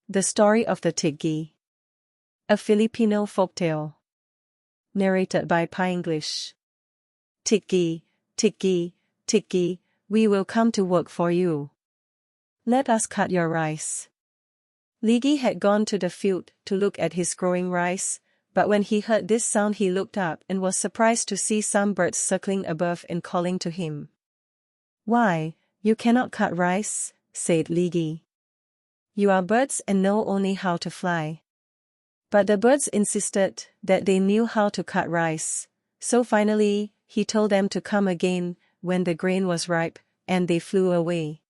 The Story of the Tikgi. A Filipino folktale. Narrated by PiEnglish. Tikgi, Tikgi, Tikgi, we will come to work for you. Let us cut your rice. Tikgi had gone to the field to look at his growing rice, but when he heard this sound he looked up and was surprised to see some birds circling above and calling to him. "Why, you cannot cut rice," said Tikgi. "You are birds and know only how to fly." But the birds insisted that they knew how to cut rice, so finally, he told them to come again when the grain was ripe, and they flew away.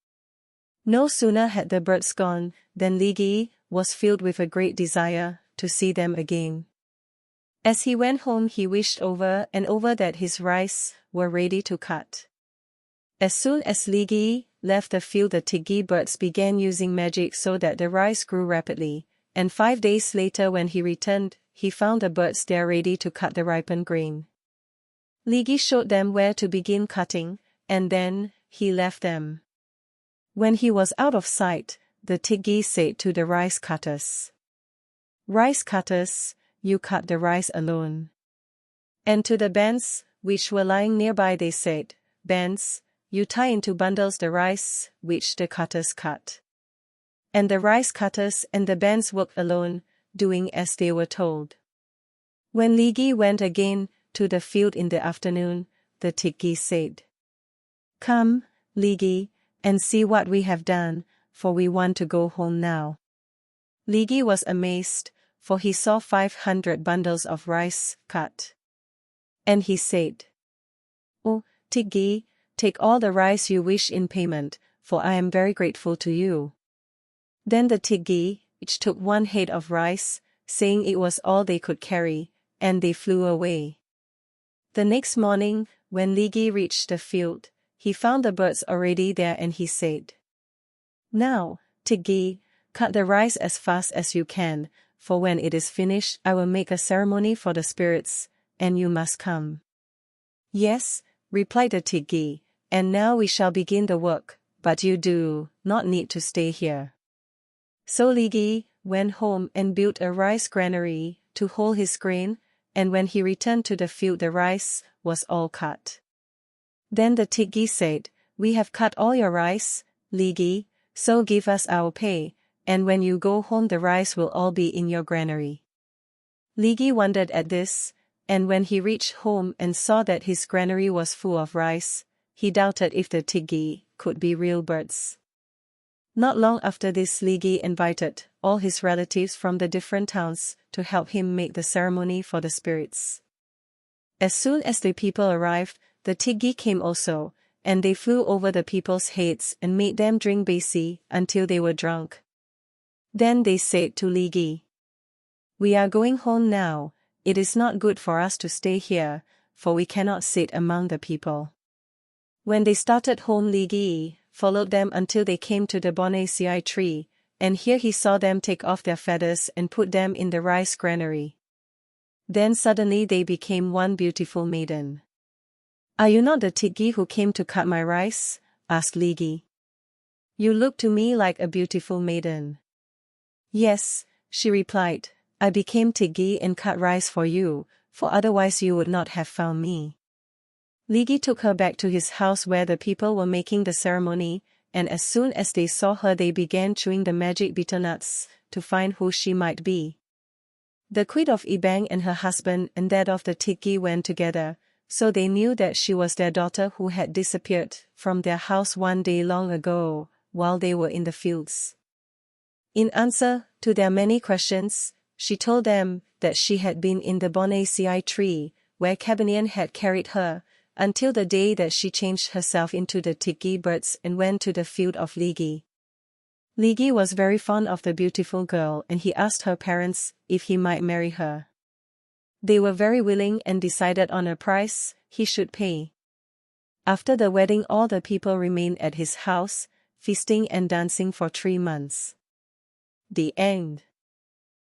No sooner had the birds gone than Tikgi was filled with a great desire to see them again. As he went home he wished over and over that his rice were ready to cut. As soon as Tikgi left the field the Tikgi birds began using magic so that the rice grew rapidly, and 5 days later when he returned, he found the birds there ready to cut the ripened grain. Tikgi showed them where to begin cutting, and then he left them. When he was out of sight, the Tikgi said to the rice cutters, "Rice cutters, you cut the rice alone." And to the bands, which were lying nearby they said, "Bands, you tie into bundles the rice which the cutters cut." And the rice cutters and the bands worked alone, doing as they were told. When Tikgi went again to the field in the afternoon, the Tikgi said, "Come, Tikgi, and see what we have done, for we want to go home now." Tikgi was amazed, for he saw 500 bundles of rice cut. And he said, "Oh, Tikgi, take all the rice you wish in payment, for I am very grateful to you." Then the Tikgi each took one head of rice, saying it was all they could carry, and they flew away. The next morning, when Tikgi reached the field, he found the birds already there and he said, "Now, Tikgi, cut the rice as fast as you can, for when it is finished I will make a ceremony for the spirits, and you must come." "Yes," replied the Tikgi, "and now we shall begin the work, but you do not need to stay here." So Tikgi went home and built a rice granary to hold his grain, and when he returned to the field the rice was all cut. Then the Tikgi said, "We have cut all your rice, Tikgi, so give us our pay, and when you go home the rice will all be in your granary." Tikgi wondered at this, and when he reached home and saw that his granary was full of rice, he doubted if the Tikgi could be real birds. Not long after this Tikgi invited all his relatives from the different towns to help him make the ceremony for the spirits. As soon as the people arrived, the Tikgi came also, and they flew over the people's heads and made them drink basi until they were drunk. Then they said to Tikgi, "We are going home now. It is not good for us to stay here, for we cannot sit among the people." When they started home Tikgi followed them until they came to the bonsai tree, and here he saw them take off their feathers and put them in the rice granary. Then suddenly they became one beautiful maiden. "Are you not the Tikgi who came to cut my rice?" asked Tikgi. "You look to me like a beautiful maiden." "Yes," she replied, "I became Tikgi and cut rice for you, for otherwise you would not have found me." Tikgi took her back to his house where the people were making the ceremony, and as soon as they saw her they began chewing the magic bitter nuts to find who she might be. The queen of Ibang and her husband and that of the Tikgi went together, so they knew that she was their daughter who had disappeared from their house one day long ago, while they were in the fields. In answer to their many questions, she told them that she had been in the bonsai tree, where Kabanian had carried her, until the day that she changed herself into the Tikgi birds and went to the field of Tikgi. Tikgi was very fond of the beautiful girl and he asked her parents if he might marry her. They were very willing and decided on a price he should pay. After the wedding all the people remained at his house, feasting and dancing for 3 months. The end.